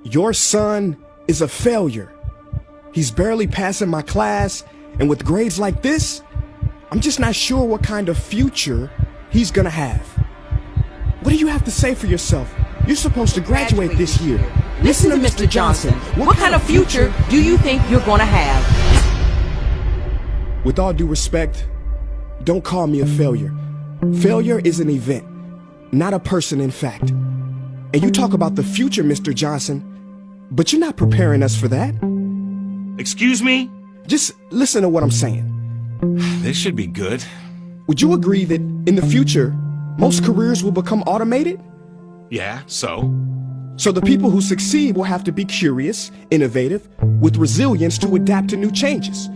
Your son is a failure. He's barely passing my class, and with grades like this, I'm just not sure what kind of future he's gonna have. What do you have to say for yourself? You're supposed to graduate this year. Listen to Mr. Johnson. What kind of future do you think you're gonna have? With all due respect, don't call me a failure. Failure is an event, not a person, in fact. And you talk about the future, Mr. Johnson, but you're not preparing us for that. Excuse me? Just listen to what I'm saying. This should be good. Would you agree that in the future, most careers will become automated? Yeah, so? So the people who succeed will have to be curious, innovative, with resilience to adapt to new changes.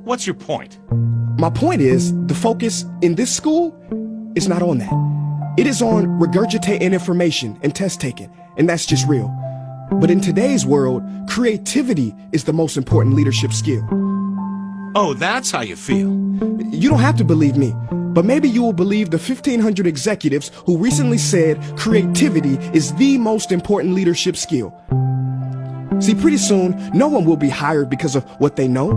What's your point? My point is, the focus in this school is not on that. It is on regurgitating information and test taking, and that's just real. But in today's world, creativity is the most important leadership skill. Oh, that's how you feel. You don't have to believe me, but maybe you will believe the 1,500 executives who recently said creativity is the most important leadership skill. See, pretty soon, no one will be hired because of what they know.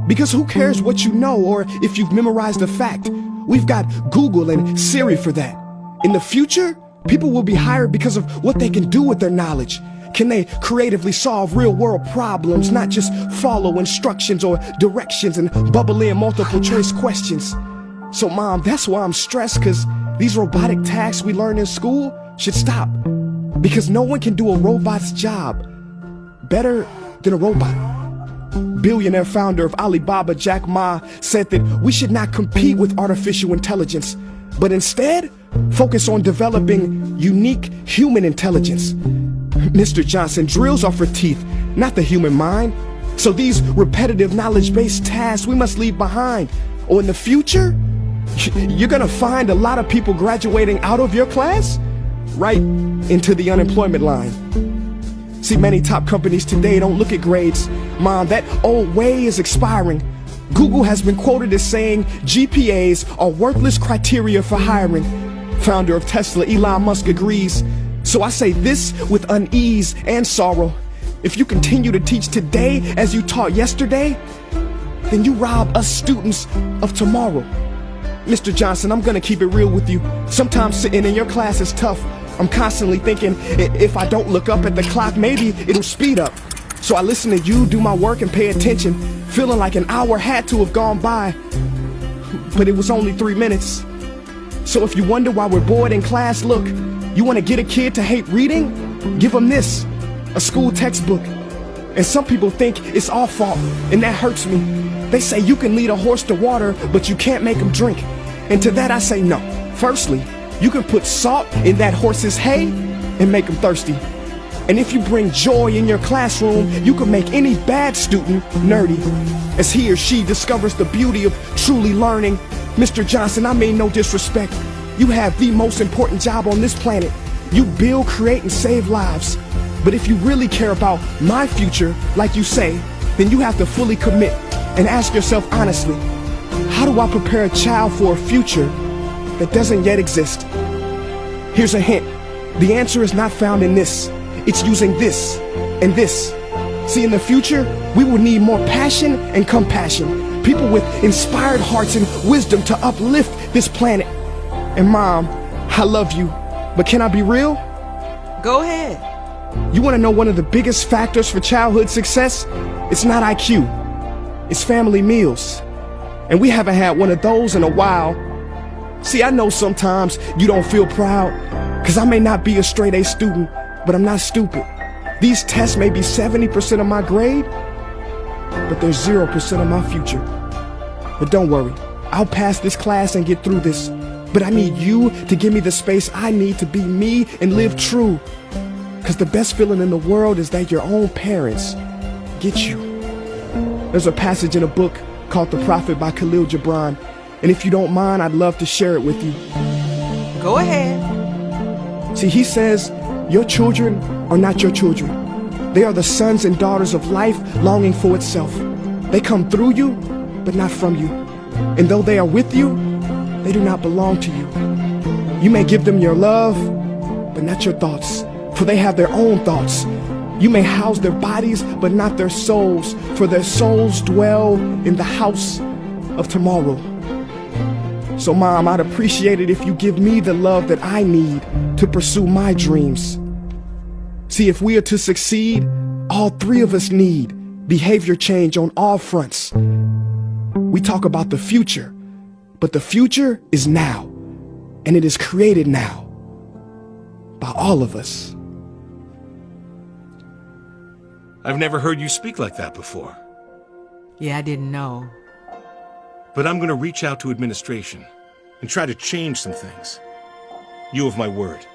Because who cares what you know or if you've memorized a fact? We've got Google and Siri for that. In the future, people will be hired because of what they can do with their knowledge. Can they creatively solve real-world problems, not just follow instructions or directions and bubble in multiple choice questions? So, Mom, that's why I'm stressed, because these robotic tasks we learn in school should stop. Because no one can do a robot's job better than a robot. Billionaire founder of Alibaba, Jack Ma, said that we should not compete with artificial intelligence, but instead focus on developing unique human intelligence. Mr. Johnson, drills are for teeth, not the human mind. So these repetitive knowledge-based tasks we must leave behind. Or in the future, you're gonna find a lot of people graduating out of your class right into the unemployment line. See, many top companies today don't look at grades. Mom, that old way is expiring. Google has been quoted as saying GPAs are worthless criteria for hiring. Founder of Tesla, Elon Musk, agrees. So I say this with unease and sorrow. If you continue to teach today as you taught yesterday, then you rob us students of tomorrow. Mr. Johnson, I'm gonna keep it real with you. Sometimes sitting in your class is tough. I'm constantly thinking, if I don't look up at the clock, maybe it'll speed up. So I listen to you do my work and pay attention, feeling like an hour had to have gone by. But it was only 3 minutes. So if you wonder why we're bored in class, look, you want to get a kid to hate reading? Give them this, a school textbook. And some people think it's our fault, and that hurts me. They say you can lead a horse to water, but you can't make him drink. And to that I say no. Firstly, you can put salt in that horse's hay and make him thirsty. And if you bring joy in your classroom, you can make any bad student nerdy, as he or she discovers the beauty of truly learning. Mr. Johnson, I mean no disrespect. You have the most important job on this planet. You build, create, and save lives. But if you really care about my future, like you say, then you have to fully commit and ask yourself honestly, how do I prepare a child for a future that doesn't yet exist? Here's a hint. The answer is not found in this. It's using this and this. See, in the future, we will need more passion and compassion. People with inspired hearts and wisdom to uplift this planet. And Mom, I love you, but can I be real? Go ahead. You want to know one of the biggest factors for childhood success? It's not IQ. It's family meals. And we haven't had one of those in a while. See, I know sometimes you don't feel proud, because I may not be a straight A student, but I'm not stupid. These tests may be 70% of my grade, but they're 0% of my future. But don't worry, I'll pass this class and get through this. But I need you to give me the space I need to be me and live true. Because the best feeling in the world is that your own parents get you. There's a passage in a book called The Prophet by Khalil Gibran. And if you don't mind, I'd love to share it with you. Go ahead. See, he says, your children are not your children. They are the sons and daughters of life longing for itself. They come through you, but not from you. And though they are with you, they do not belong to you. You may give them your love, but not your thoughts, for they have their own thoughts. You may house their bodies, but not their souls, for their souls dwell in the house of tomorrow. So, Mom, I'd appreciate it if you give me the love that I need to pursue my dreams. See, if we are to succeed, all three of us need behavior change on all fronts. We talk about the future, but the future is now, and it is created now by all of us. I've never heard you speak like that before. Yeah, I didn't know. But I'm going to reach out to administration and try to change some things. You have my word.